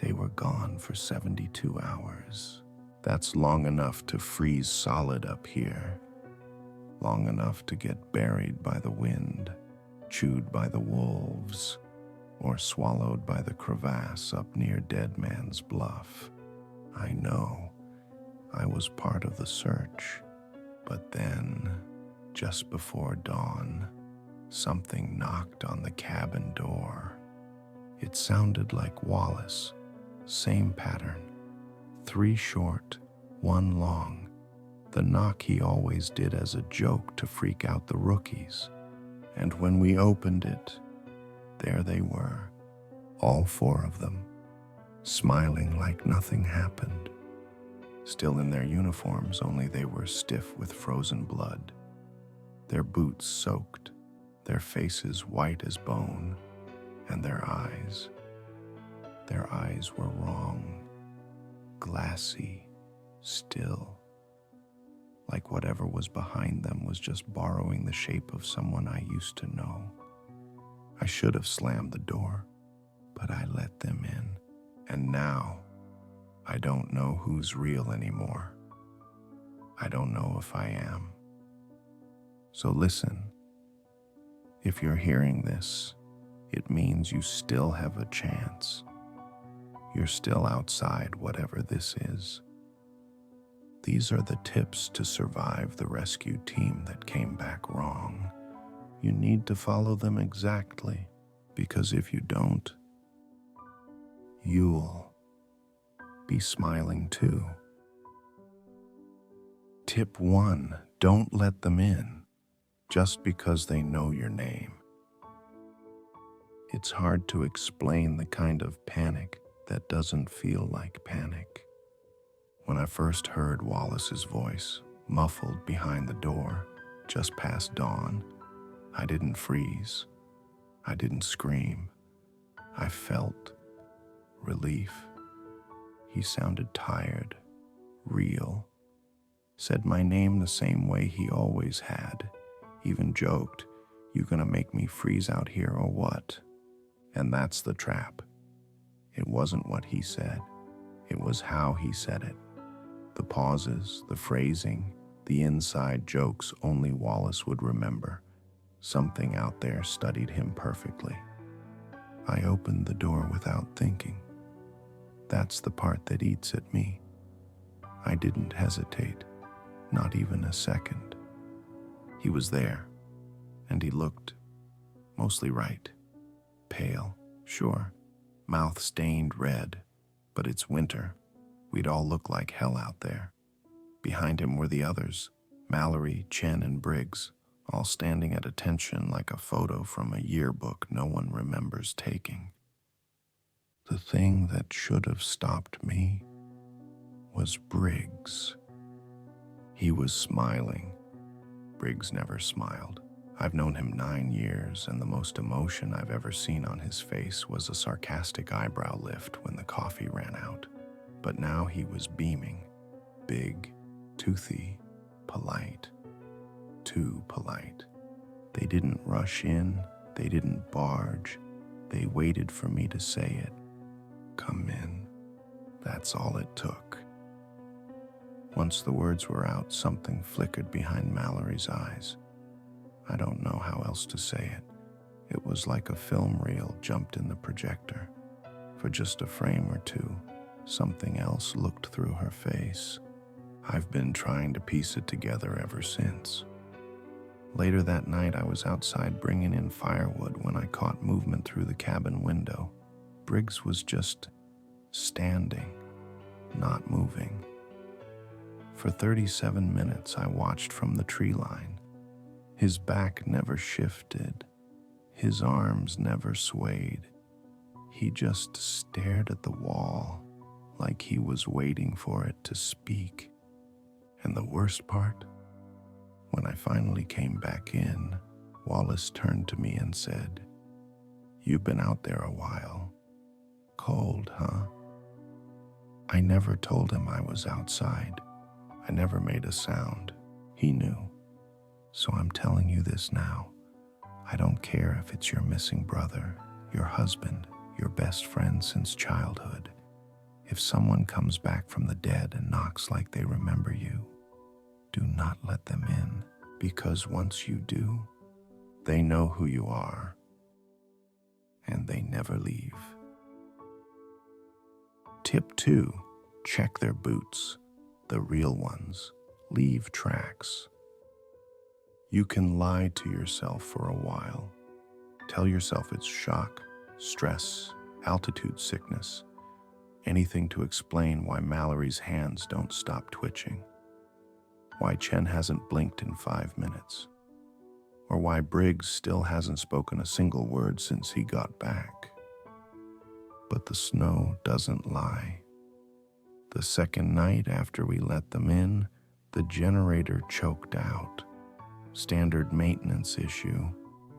They were gone for 72 hours. That's long enough to freeze solid up here. Long enough to get buried by the wind, chewed by the wolves, or swallowed by the crevasse up near Dead Man's Bluff. I know. I was part of the search. But then, just before dawn, something knocked on the cabin door. It sounded like Wallace. Same pattern. 3 short, 1 long. The knock he always did as a joke to freak out the rookies. And when we opened it, there they were, all 4 of them, smiling like nothing happened. Still in their uniforms, only they were stiff with frozen blood, their boots soaked, their faces white as bone, and their eyes were wrong, glassy, still, like whatever was behind them was just borrowing the shape of someone I used to know. I should have slammed the door, but I let them in, and now I don't know who's real anymore. I don't know if I am. So listen, if you're hearing this, it means you still have a chance. You're still outside whatever this is. These are the tips to survive the rescue team that came back wrong. You need to follow them exactly, because if you don't, you'll be smiling too. Tip 1, don't let them in just because they know your name. It's hard to explain the kind of panic that doesn't feel like panic. When I first heard Wallace's voice, muffled behind the door, just past dawn, I didn't freeze. I didn't scream. I felt relief. He sounded tired, real, said my name the same way he always had, even joked, "You gonna make me freeze out here or what?" And that's the trap. It wasn't what he said. It was how he said it. The pauses, the phrasing, the inside jokes only Wallace would remember. Something out there studied him perfectly. I opened the door without thinking. That's the part that eats at me. I didn't hesitate, not even a second. He was there, and he looked mostly right. Pale, sure, mouth stained red, but it's winter. We'd all look like hell out there. Behind him were the others, Mallory, Chen, and Briggs, all standing at attention like a photo from a yearbook no one remembers taking. The thing that should have stopped me was Briggs. He was smiling. Briggs never smiled. I've known him 9 years, and the most emotion I've ever seen on his face was a sarcastic eyebrow lift when the coffee ran out. But now he was beaming, big, toothy, polite. Too polite. They didn't rush in, they didn't barge, they waited for me to say it. Come in. That's all it took. Once the words were out, something flickered behind Mallory's eyes. I don't know how else to say it. It was like a film reel jumped in the projector. For just a frame or two, something else looked through her face. I've been trying to piece it together ever since. Later that night, I was outside bringing in firewood when I caught movement through the cabin window. Briggs was just standing, not moving. For 37 minutes, I watched from the tree line. His back never shifted. His arms never swayed. He just stared at the wall like he was waiting for it to speak. And the worst part? When I finally came back in, Wallace turned to me and said, "You've been out there a while. Cold, huh?" I never told him I was outside. I never made a sound. He knew. So I'm telling you this now. I don't care if it's your missing brother, your husband, your best friend since childhood. If someone comes back from the dead and knocks like they remember you, do not let them in, because once you do, they know who you are, and they never leave. Tip 2, check their boots, the real ones. Leave tracks. You can lie to yourself for a while. Tell yourself it's shock, stress, altitude sickness, anything to explain why Mallory's hands don't stop twitching, why Chen hasn't blinked in 5 minutes, or why Briggs still hasn't spoken a single word since he got back. But the snow doesn't lie. The second night after we let them in, the generator choked out. Standard maintenance issue,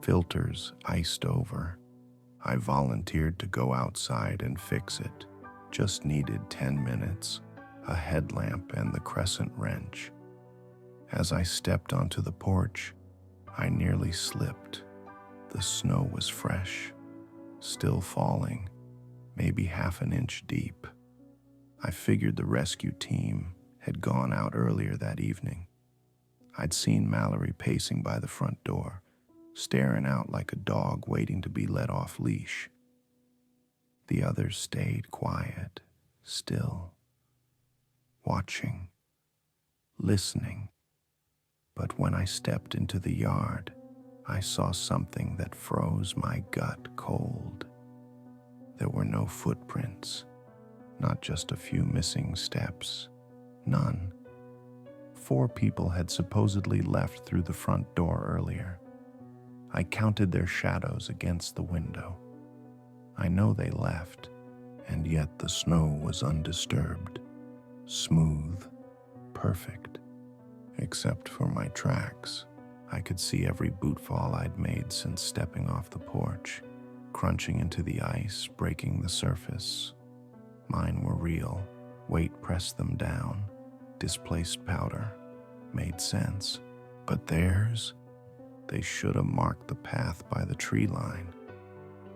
filters iced over. I volunteered to go outside and fix it. Just needed 10 minutes, a headlamp and the crescent wrench. As I stepped onto the porch, I nearly slipped. The snow was fresh, still falling, maybe half an inch deep. I figured the rescue team had gone out earlier that evening. I'd seen Mallory pacing by the front door, staring out like a dog waiting to be let off leash. The others stayed quiet, still, watching, listening. But when I stepped into the yard, I saw something that froze my gut cold. There were no footprints, not just a few missing steps, none. 4 people had supposedly left through the front door earlier. I counted their shadows against the window. I know they left, and yet the snow was undisturbed, smooth, perfect. Except for my tracks. I could see every bootfall I'd made since stepping off the porch, crunching into the ice, breaking the surface. Mine were real. Weight pressed them down. Displaced powder. Made sense. But theirs? They should have marked the path by the tree line.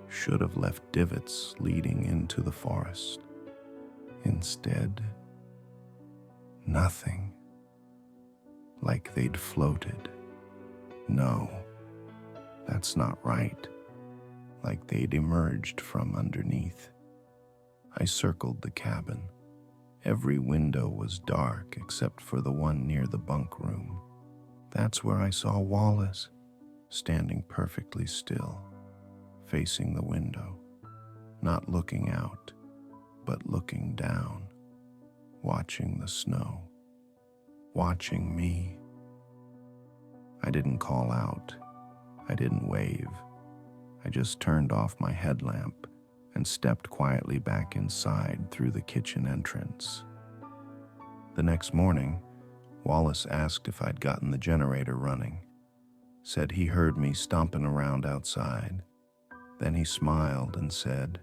Should have left divots leading into the forest. Instead, nothing. Like they'd floated. No, that's not right. Like they'd emerged from underneath. I circled the cabin. Every window was dark except for the one near the bunk room. That's where I saw Wallace, standing perfectly still, facing the window, not looking out, but looking down, watching the snow, watching me. I didn't call out. I didn't wave. I just turned off my headlamp and stepped quietly back inside through the kitchen entrance. The next morning, Wallace asked if I'd gotten the generator running, said he heard me stomping around outside. Then he smiled and said,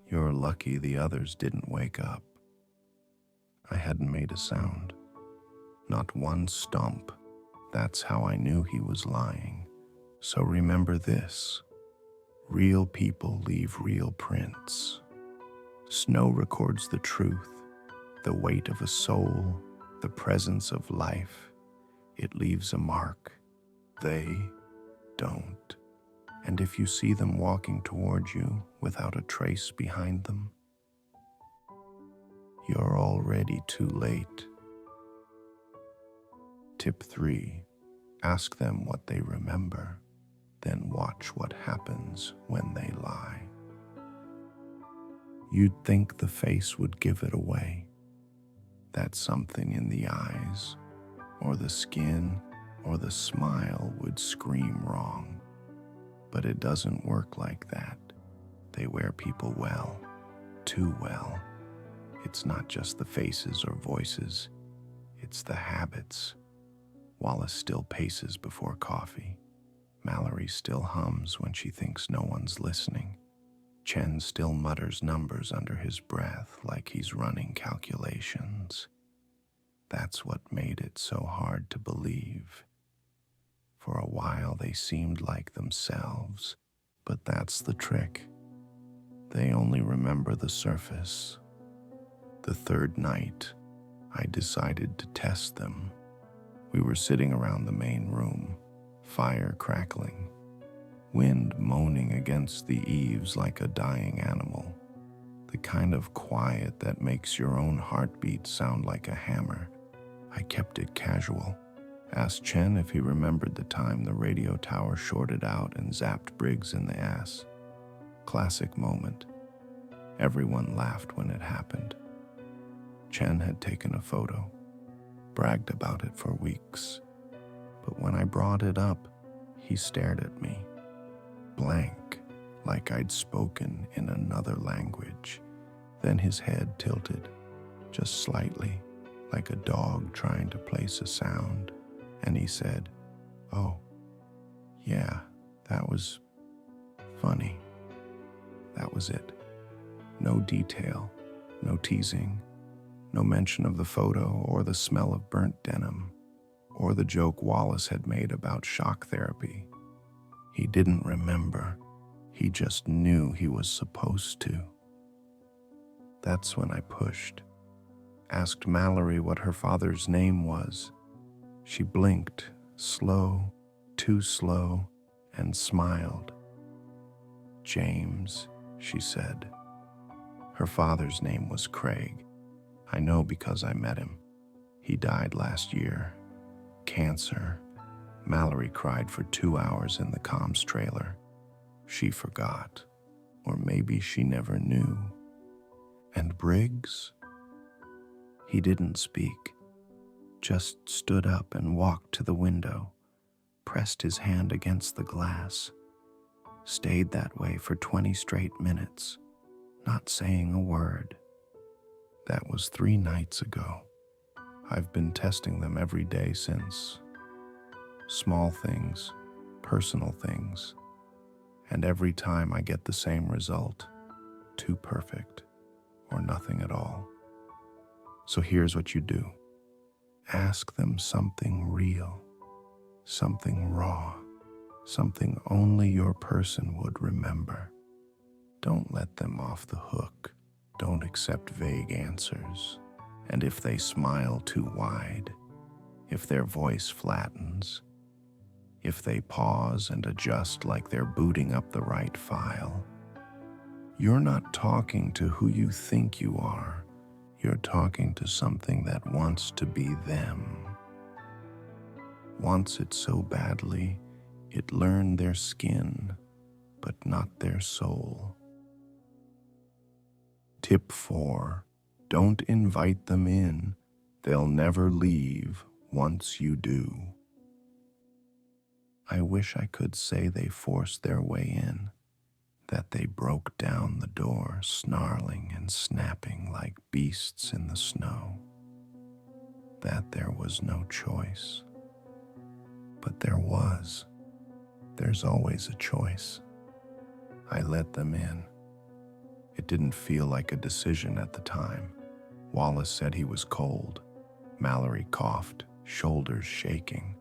"You're lucky the others didn't wake up." I hadn't made a sound, not one stomp. That's how I knew he was lying. So remember this. Real people leave real prints. Snow records the truth, the weight of a soul, the presence of life. It leaves a mark. They don't. And if you see them walking toward you without a trace behind them, you're already too late. Tip 3, ask them what they remember, then watch what happens when they lie. You'd think the face would give it away, that something in the eyes, or the skin, or the smile would scream wrong. But it doesn't work like that. They wear people well, too well. It's not just the faces or voices, it's the habits. Wallace still paces before coffee. Mallory still hums when she thinks no one's listening. Chen still mutters numbers under his breath like he's running calculations. That's what made it so hard to believe. For a while they seemed like themselves, but that's the trick. They only remember the surface. The third night, I decided to test them. We were sitting around the main room, fire crackling, wind moaning against the eaves like a dying animal, the kind of quiet that makes your own heartbeat sound like a hammer. I kept it casual. Asked Chen if he remembered the time the radio tower shorted out and zapped Briggs in the ass. Classic moment. Everyone laughed when it happened. Chen had taken a photo, bragged about it for weeks. But when I brought it up, he stared at me, blank, like I'd spoken in another language. Then his head tilted, just slightly, like a dog trying to place a sound. And he said, "Oh, yeah, that was funny." That was it. No detail, no teasing, no mention of the photo or the smell of burnt denim, or the joke Wallace had made about shock therapy. He didn't remember. He just knew he was supposed to. That's when I pushed. Asked Mallory what her father's name was. She blinked, slow, too slow, and smiled. "James," she said. Her father's name was Craig. I know because I met him. He died last year. Cancer. Mallory cried for 2 hours in the comms trailer. She forgot. Or maybe she never knew. And Briggs? He didn't speak. Just stood up and walked to the window, pressed his hand against the glass, stayed that way for 20 straight minutes, not saying a word. That was 3 nights ago. I've been testing them every day since. Small things, personal things, and every time I get the same result, too perfect, or nothing at all. So here's what you do. Ask them something real, something raw, something only your person would remember. Don't let them off the hook. Don't accept vague answers. And if they smile too wide, if their voice flattens, if they pause and adjust like they're booting up the right file, you're not talking to who you think you are. You're talking to something that wants to be them. Wants it so badly, it learned their skin, but not their soul. Tip 4. Don't invite them in. They'll never leave once you do. I wish I could say they forced their way in, that they broke down the door, snarling and snapping like beasts in the snow, that there was no choice. But there was. There's always a choice. I let them in. It didn't feel like a decision at the time. Wallace said he was cold. Mallory coughed, shoulders shaking.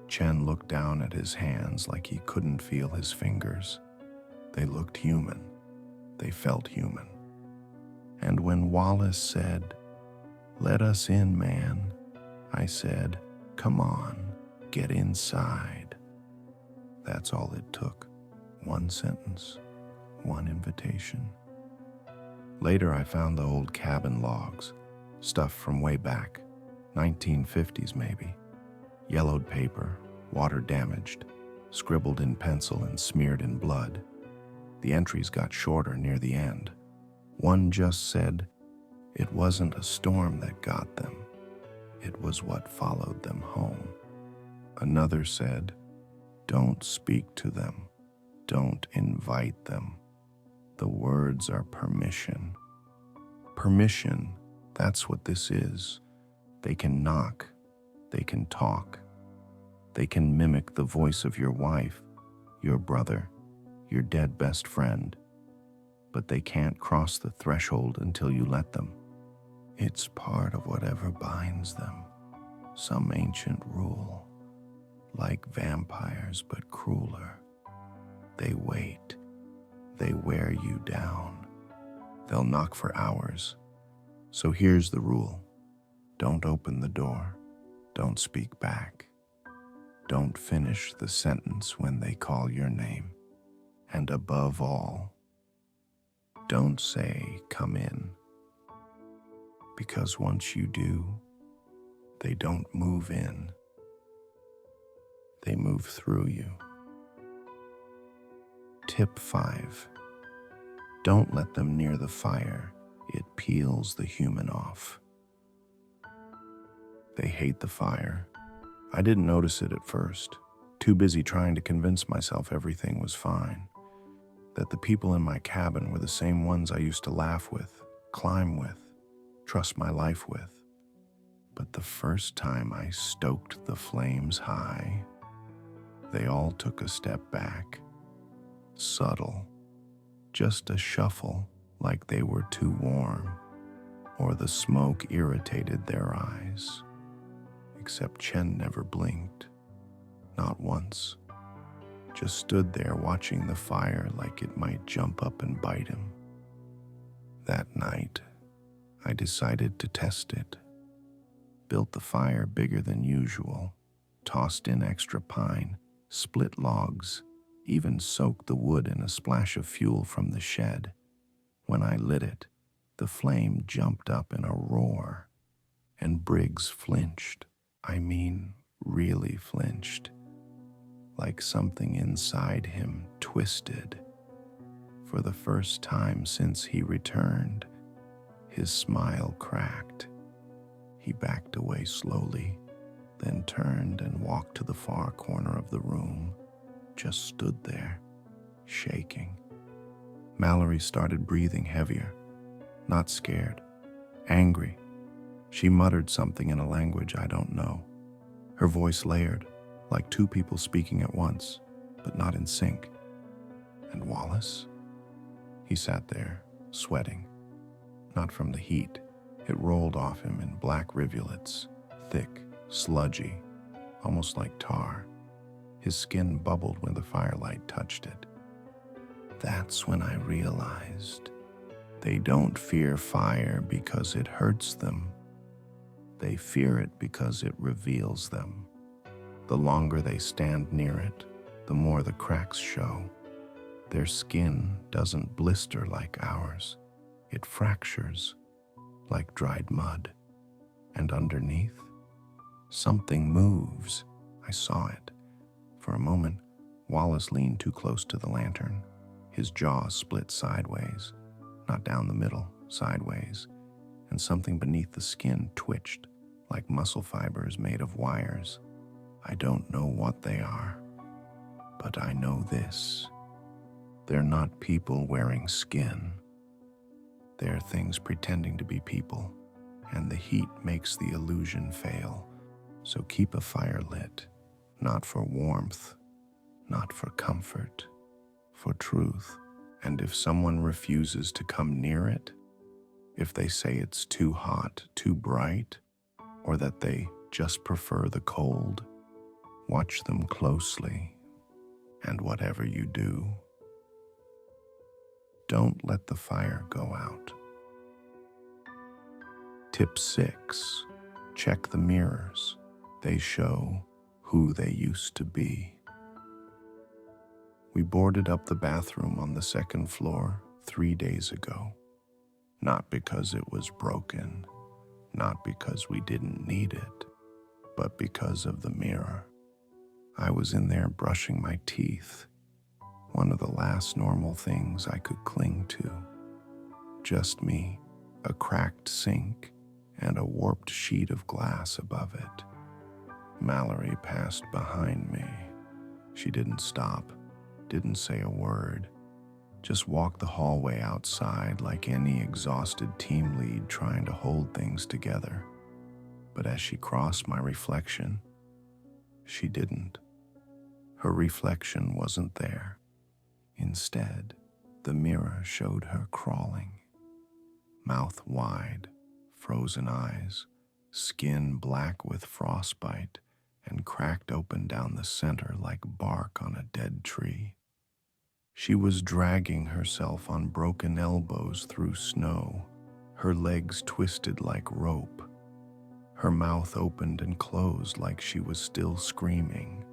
Chen looked down at his hands like he couldn't feel his fingers. They looked human. They felt human. And when Wallace said, "Let us in, man," I said, "Come on, get inside." That's all it took. One sentence, one invitation. Later, I found the old cabin logs, stuff from way back, 1950s maybe. Yellowed paper, water damaged, scribbled in pencil and smeared in blood. The entries got shorter near the end. One just said, "It wasn't a storm that got them. It was what followed them home." Another said, "Don't speak to them. Don't invite them. The words are permission." Permission, that's what this is. They can knock. They can talk. They can mimic the voice of your wife, your brother, your dead best friend. But they can't cross the threshold until you let them. It's part of whatever binds them. Some ancient rule. Like vampires, but crueler. They wait. They wear you down. They'll knock for hours. So here's the rule. Don't open the door. Don't speak back. Don't finish the sentence when they call your name. And above all, don't say, "Come in," because once you do, they don't move in. They move through you. Tip 5. Don't let them near the fire. It peels the human off. They hate the fire. I didn't notice it at first, too busy trying to convince myself everything was fine, that the people in my cabin were the same ones I used to laugh with, climb with, trust my life with. But the first time I stoked the flames high, they all took a step back, subtle, just a shuffle like they were too warm, or the smoke irritated their eyes. Except Chen never blinked, not once, just stood there watching the fire like it might jump up and bite him. That night, I decided to test it. Built the fire bigger than usual, tossed in extra pine, split logs, even soaked the wood in a splash of fuel from the shed. When I lit it, the flame jumped up in a roar, and Briggs flinched. I mean, really flinched, like something inside him twisted. For the first time since he returned, his smile cracked. He backed away slowly, then turned and walked to the far corner of the room, just stood there, shaking. Mallory started breathing heavier, not scared, angry. She muttered something in a language I don't know. Her voice layered, like two people speaking at once, but not in sync. And Wallace? He sat there, sweating. Not from the heat. It rolled off him in black rivulets, thick, sludgy, almost like tar. His skin bubbled when the firelight touched it. That's when I realized they don't fear fire because it hurts them. They fear it because it reveals them. The longer they stand near it, the more the cracks show. Their skin doesn't blister like ours. It fractures like dried mud. And underneath, something moves. I saw it. For a moment, Wallace leaned too close to the lantern. His jaw split sideways, not down the middle, sideways, and something beneath the skin twitched like muscle fibers made of wires. I don't know what they are, but I know this. They're not people wearing skin. They're things pretending to be people, and the heat makes the illusion fail. So keep a fire lit, not for warmth, not for comfort, for truth. And if someone refuses to come near it, if they say it's too hot, too bright, or that they just prefer the cold, watch them closely. And whatever you do, don't let the fire go out. Tip 6. Check the mirrors. They show who they used to be. We boarded up the bathroom on the second floor 3 days ago. Not because it was broken, not because we didn't need it, but because of the mirror. I was in there brushing my teeth, one of the last normal things I could cling to. Just me, a cracked sink, and a warped sheet of glass above it. Mallory passed behind me. She didn't stop, didn't say a word, just walked the hallway outside like any exhausted team lead trying to hold things together. But as she crossed my reflection, she didn't. Her reflection wasn't there. Instead, the mirror showed her crawling. Mouth wide, frozen eyes, skin black with frostbite, and cracked open down the center like bark on a dead tree. She was dragging herself on broken elbows through snow, Her legs twisted like rope. Her mouth opened and closed like she was still screaming.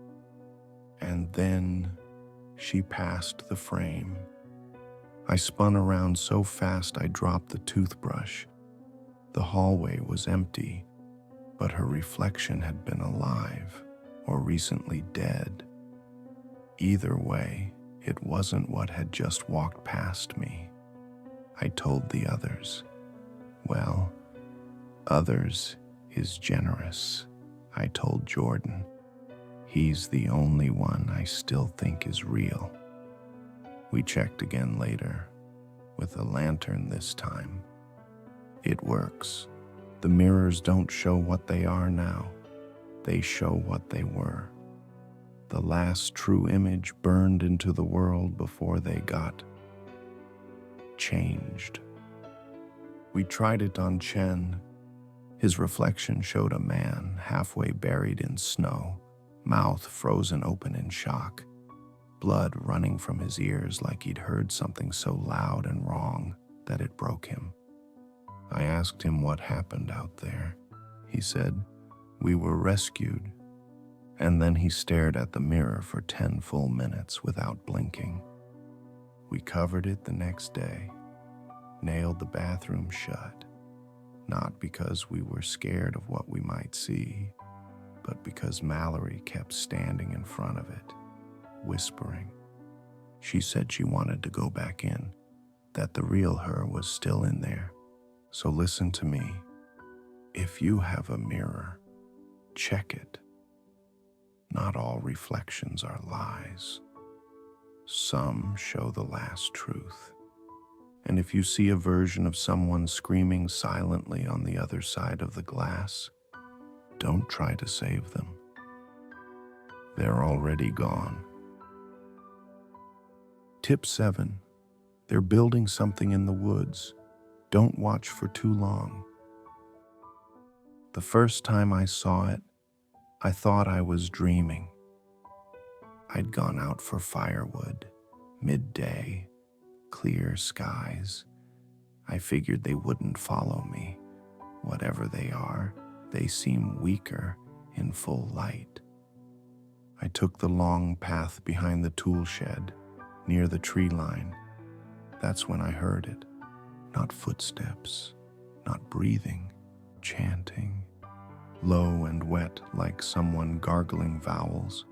And then she passed the frame. I spun around so fast I dropped the toothbrush. The hallway was empty, but her reflection had been alive or recently dead. Either way, it wasn't what had just walked past me. I told the others. Well, others is generous, I told Jordan. He's the only one I still think is real. We checked again later, with a lantern this time. It works. The mirrors don't show what they are now. They show what they were. The last true image burned into the world before they got changed. We tried it on Chen. His reflection showed a man halfway buried in snow, mouth frozen open in shock, blood running from his ears like he'd heard something so loud and wrong that it broke him. I asked him what happened out there. He said, "We were rescued." And then he stared at the mirror for 10 full minutes without blinking. We covered it the next day, nailed the bathroom shut, not because we were scared of what we might see, but because Mallory kept standing in front of it, whispering. She said she wanted to go back in, that the real her was still in there. So listen to me. If you have a mirror, check it. Not all reflections are lies. Some show the last truth. And if you see a version of someone screaming silently on the other side of the glass, don't try to save them. They're already gone. Tip 7. They're building something in the woods. Don't watch for too long. The first time I saw it, I thought I was dreaming. I'd gone out for firewood, midday, clear skies. I figured they wouldn't follow me. Whatever they are, they seem weaker in full light. I took the long path behind the tool shed, near the tree line. That's when I heard it. Not footsteps, not breathing, chanting. Low and wet like someone gargling vowels.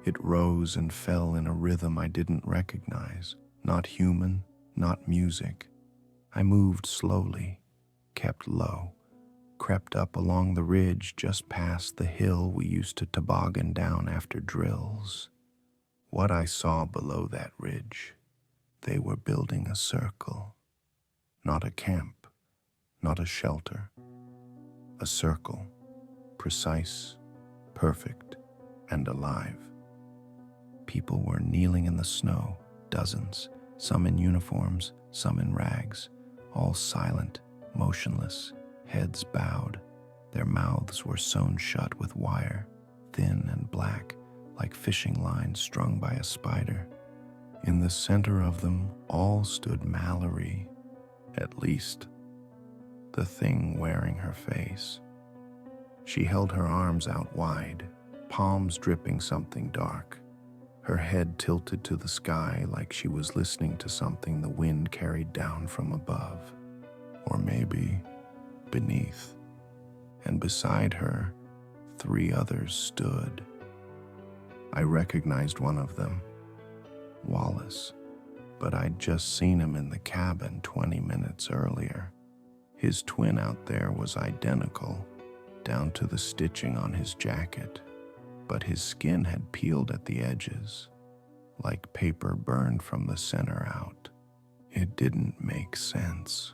It rose and fell in a rhythm I didn't recognize. Not human, not music. I moved slowly, kept low, crept up along the ridge just past the hill we used to toboggan down after drills. What I saw below that ridge, they were building a circle. Not a camp, not a shelter. A circle. Precise, perfect, and alive. People were kneeling in the snow, dozens, some in uniforms, some in rags, all silent, motionless, heads bowed. Their mouths were sewn shut with wire, thin and black, like fishing lines strung by a spider. In the center of them all stood Mallory, at least, the thing wearing her face. She held her arms out wide, palms dripping something dark, her head tilted to the sky like she was listening to something the wind carried down from above, or maybe beneath. And beside her, 3 others stood. I recognized one of them, Wallace, but I'd just seen him in the cabin 20 minutes earlier. His twin out there was identical, down to the stitching on his jacket, but his skin had peeled at the edges, like paper burned from the center out. It didn't make sense,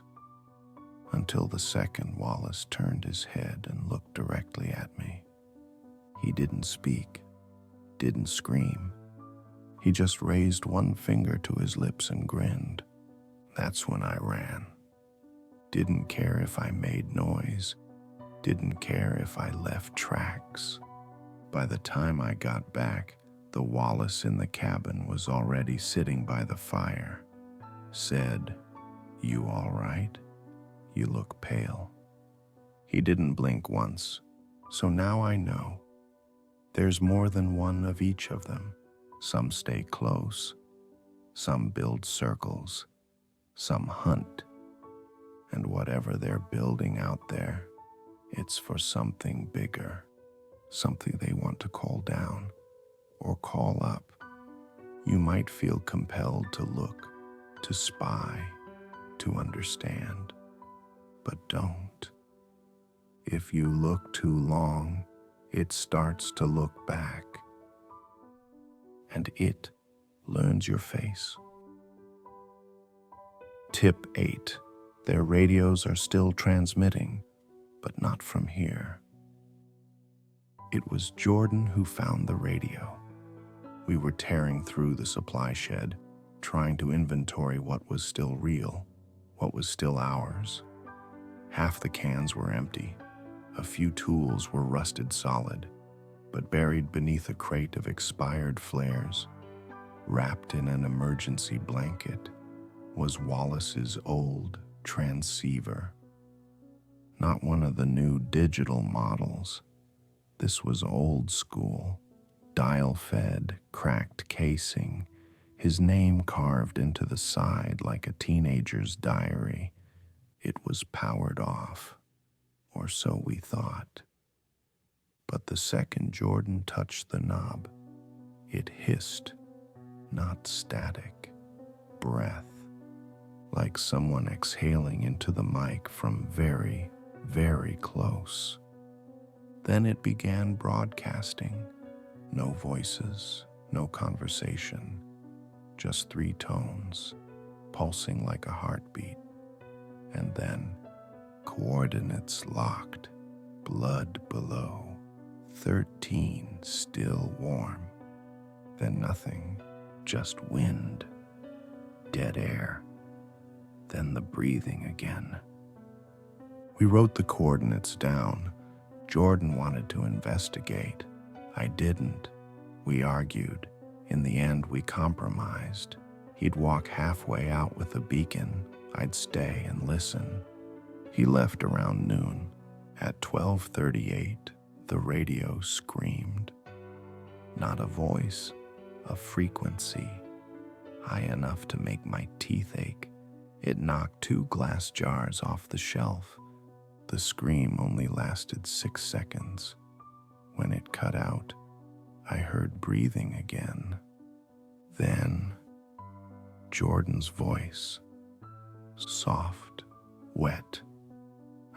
until the second Wallace turned his head and looked directly at me. He didn't speak, didn't scream. He just raised one finger to his lips and grinned. That's when I ran. Didn't care if I made noise. Didn't care if I left tracks. By the time I got back, the Wallace in the cabin was already sitting by the fire. Said, "You all right?" You look pale. He didn't blink once, so now I know. There's more than one of each of them. Some stay close, some build circles, some hunt. And whatever they're building out there, it's for something bigger, something they want to call down or call up. You might feel compelled to look, to spy, to understand, but don't. If you look too long, it starts to look back, and it learns your face. Tip 8. Their radios are still transmitting, but not from here. It was Jordan who found the radio. We were tearing through the supply shed, trying to inventory what was still real, what was still ours. Half the cans were empty. A few tools were rusted solid, but buried beneath a crate of expired flares, wrapped in an emergency blanket, was Wallace's old transceiver. Not one of the new digital models. This was old school, dial-fed, cracked casing, his name carved into the side like a teenager's diary. It was powered off, or so we thought. But the second Jordan touched the knob, it hissed, not static, breath, like someone exhaling into the mic from very, very close. Then it began broadcasting. No voices, no conversation, just 3 tones, pulsing like a heartbeat. And then, coordinates locked, blood below, 13 still warm. Then nothing, just wind, dead air. Then the breathing again. We wrote the coordinates down. Jordan wanted to investigate. I didn't. We argued. In the end, we compromised. He'd walk halfway out with a beacon. I'd stay and listen. He left around noon. At 12:38, the radio screamed. Not a voice, a frequency, high enough to make my teeth ache. It knocked 2 glass jars off the shelf. The scream only lasted 6 seconds. When it cut out, I heard breathing again. Then, Jordan's voice. Soft, wet.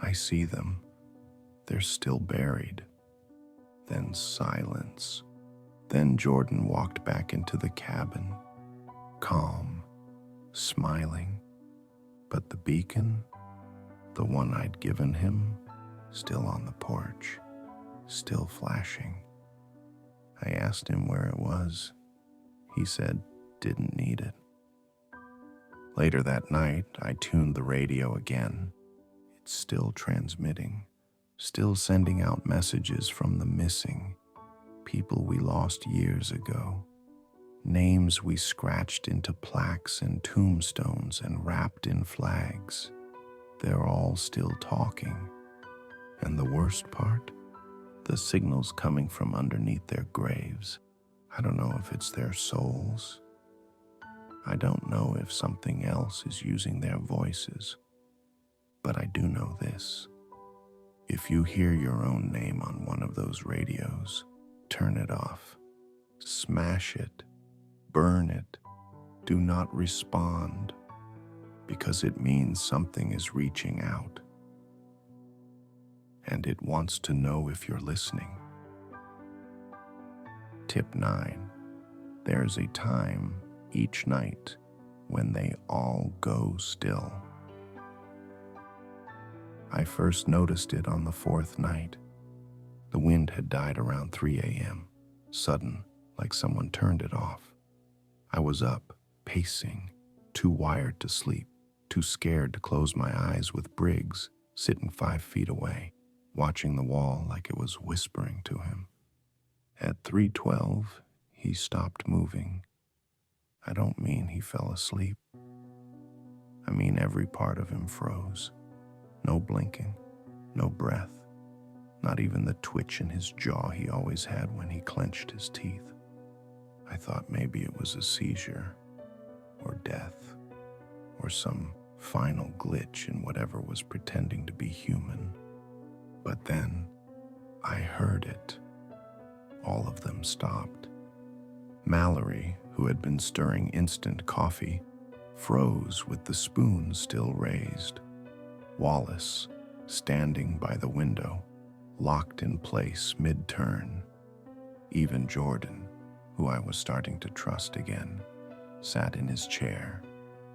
I see them. They're still buried. Then silence. Then Jordan walked back into the cabin, calm, smiling. But the beacon, the one I'd given him, still on the porch, still flashing. I asked him where it was. He said, didn't need it. Later that night, I tuned the radio again. It's still transmitting, still sending out messages from the missing, people we lost years ago, names we scratched into plaques and tombstones and wrapped in flags. They're all still talking. And the worst part? The signals coming from underneath their graves. I don't know if it's their souls. I don't know if something else is using their voices. But I do know this. If you hear your own name on one of those radios, turn it off. Smash it. Burn it. Do not respond, because it means something is reaching out. And it wants to know if you're listening. Tip 9. There's a time each night when they all go still. I first noticed it on the 4th night. The wind had died around 3 a.m., sudden, like someone turned it off. I was up, pacing, too wired to sleep, too scared to close my eyes with Briggs sitting 5 feet away, watching the wall like it was whispering to him. At 3:12, he stopped moving. I don't mean he fell asleep. I mean every part of him froze. No blinking, no breath, not even the twitch in his jaw he always had when he clenched his teeth. I thought maybe it was a seizure, or death, or some final glitch in whatever was pretending to be human. But then I heard it. All of them stopped. Mallory, who had been stirring instant coffee, froze with the spoon still raised. Wallace, standing by the window, locked in place mid-turn. Even Jordan, who I was starting to trust again, sat in his chair,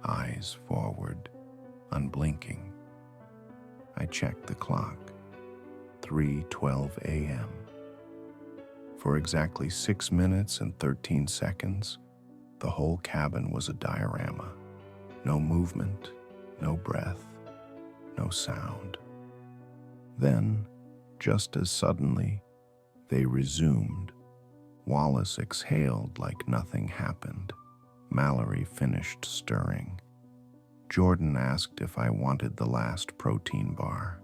eyes forward, unblinking. I checked the clock. 3:12 a.m. For exactly 6 minutes and 13 seconds, the whole cabin was a diorama. No movement, no breath, no sound. Then, just as suddenly, they resumed. Wallace exhaled like nothing happened. Mallory finished stirring. Jordan asked if I wanted the last protein bar.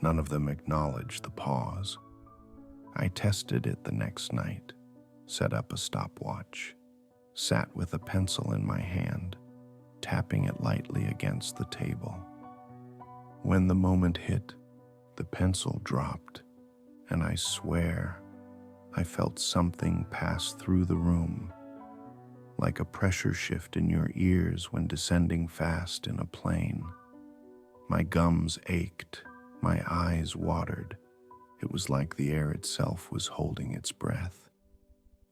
None of them acknowledged the pause. I tested it the next night, set up a stopwatch, sat with a pencil in my hand, tapping it lightly against the table. When the moment hit, the pencil dropped, and I swear I felt something pass through the room, like a pressure shift in your ears when descending fast in a plane. My gums ached, my eyes watered. It was like the air itself was holding its breath.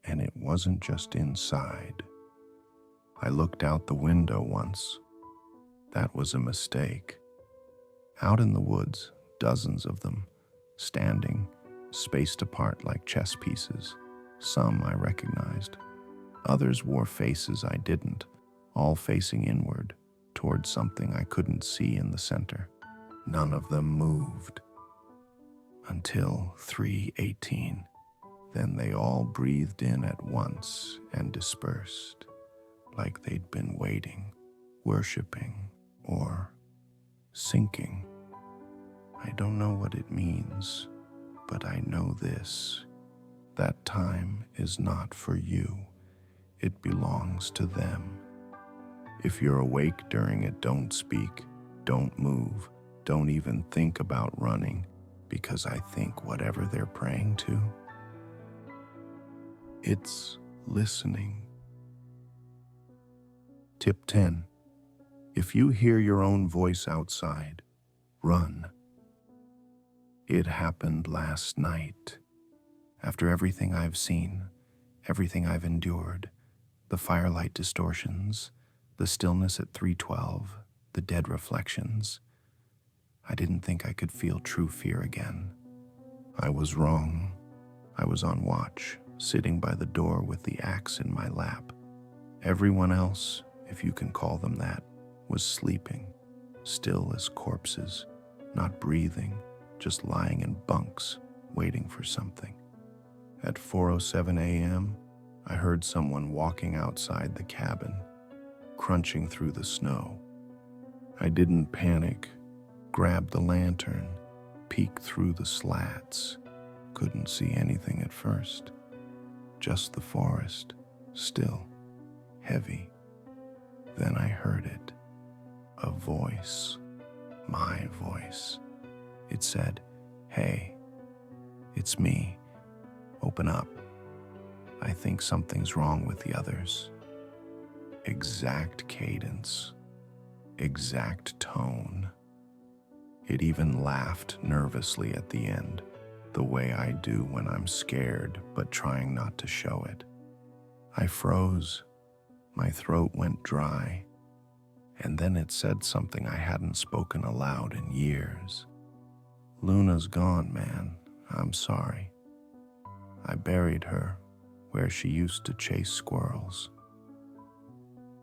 And it wasn't just inside. I looked out the window once. That was a mistake. Out in the woods, dozens of them, standing, spaced apart like chess pieces. Some I recognized. Others wore faces I didn't, all facing inward, towards something I couldn't see in the center. None of them moved. Until 3:18. Then they all breathed in at once and dispersed, like they'd been waiting, worshiping, or sinking. I don't know what it means, but I know this. That time is not for you. It belongs to them. If you're awake during it, don't speak, don't move, don't even think about running, because I think whatever they're praying to, it's listening. Tip 10. If you hear your own voice outside, run. It happened last night. After everything I've seen, everything I've endured, the firelight distortions, the stillness at 3:12, the dead reflections, I didn't think I could feel true fear again. I was wrong. I was on watch, sitting by the door with the axe in my lap. Everyone else, if you can call them that, was sleeping, still as corpses, not breathing, just lying in bunks, waiting for something. At 4:07 a.m., I heard someone walking outside the cabin, crunching through the snow. I didn't panic, grabbed the lantern, peeked through the slats. Couldn't see anything at first. Just the forest, still, heavy. Then I heard it. A voice. My voice. It said, "Hey, it's me. Open up. I think something's wrong with the others." Exact cadence. Exact tone. It even laughed nervously at the end, the way I do when I'm scared but trying not to show it. I froze. My throat went dry. And then it said something I hadn't spoken aloud in years. "Luna's gone, man. I'm sorry. I buried her where she used to chase squirrels."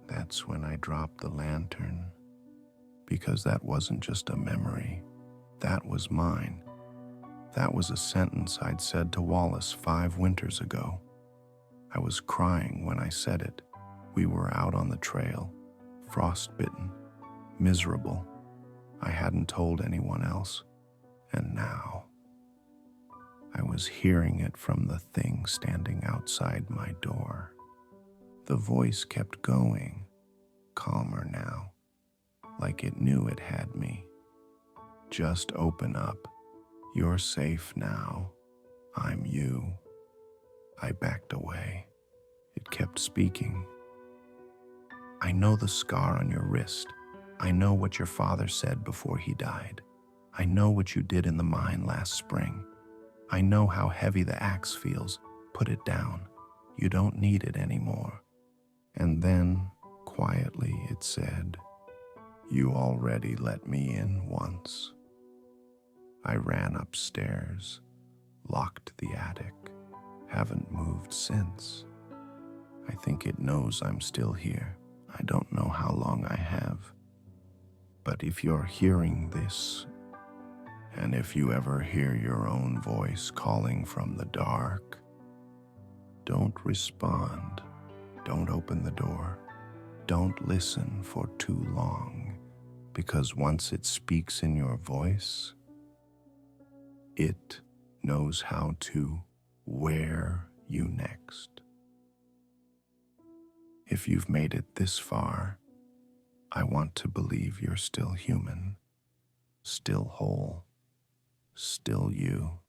That's when I dropped the lantern, because that wasn't just a memory. That was mine. That was a sentence I'd said to Wallace 5 winters ago. I was crying when I said it. We were out on the trail, frostbitten, miserable, I hadn't told anyone else, and now I was hearing it from the thing standing outside my door. The voice kept going, calmer now, like it knew it had me. Just open up. You're safe now. I'm you. I backed away. It kept speaking. I know the scar on your wrist. I know what your father said before he died. I know what you did in the mine last spring. I know how heavy the axe feels. Put it down. You don't need it anymore. And then, quietly, it said, you already let me in once. I ran upstairs, locked the attic, haven't moved since. I think it knows I'm still here. I don't know how long I have. But if you're hearing this, and if you ever hear your own voice calling from the dark, don't respond. Don't open the door. Don't listen for too long, because once it speaks in your voice, it knows how to wear you next. If you've made it this far, I want to believe you're still human, still whole, still you.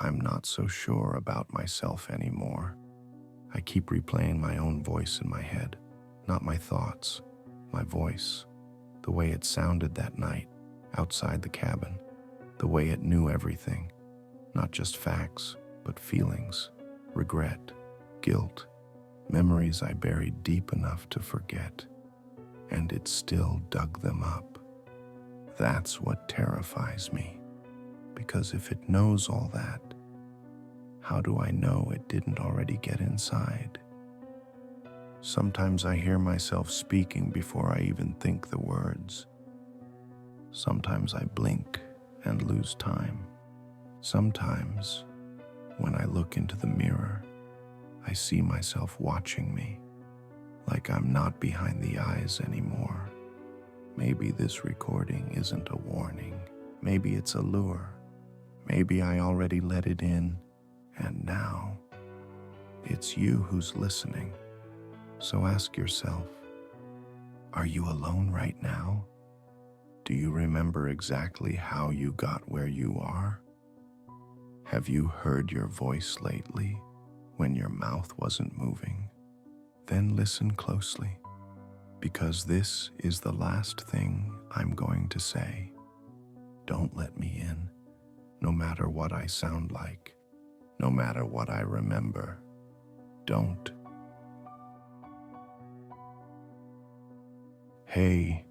I'm not so sure about myself anymore. I keep replaying my own voice in my head, not my thoughts, my voice, the way it sounded that night outside the cabin, the way it knew everything, not just facts, but feelings, regret, guilt, memories I buried deep enough to forget, and it still dug them up. That's what terrifies me, because if it knows all that, how do I know it didn't already get inside? Sometimes I hear myself speaking before I even think the words. Sometimes I blink and lose time. Sometimes, when I look into the mirror, I see myself watching me, like I'm not behind the eyes anymore. Maybe this recording isn't a warning. Maybe it's a lure. Maybe I already let it in, and now it's you who's listening. So ask yourself, are you alone right now? Do you remember exactly how you got where you are? Have you heard your voice lately when your mouth wasn't moving? Then listen closely, because this is the last thing I'm going to say. Don't let me in, no matter what I sound like, no matter what I remember. Don't. Hey,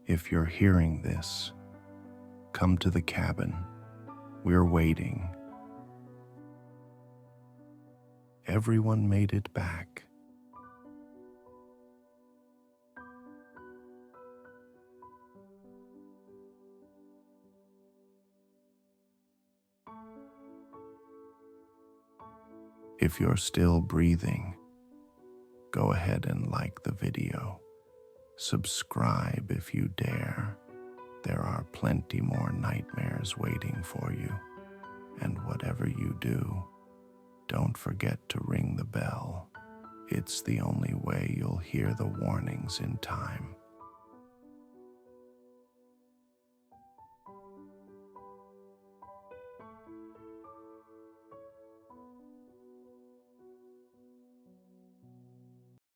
if you're hearing this, come to the cabin. We're waiting. Everyone made it back. If you're still breathing, go ahead and like the video. Subscribe if you dare. There are plenty more nightmares waiting for you. And whatever you do, don't forget to ring the bell. It's the only way you'll hear the warnings in time.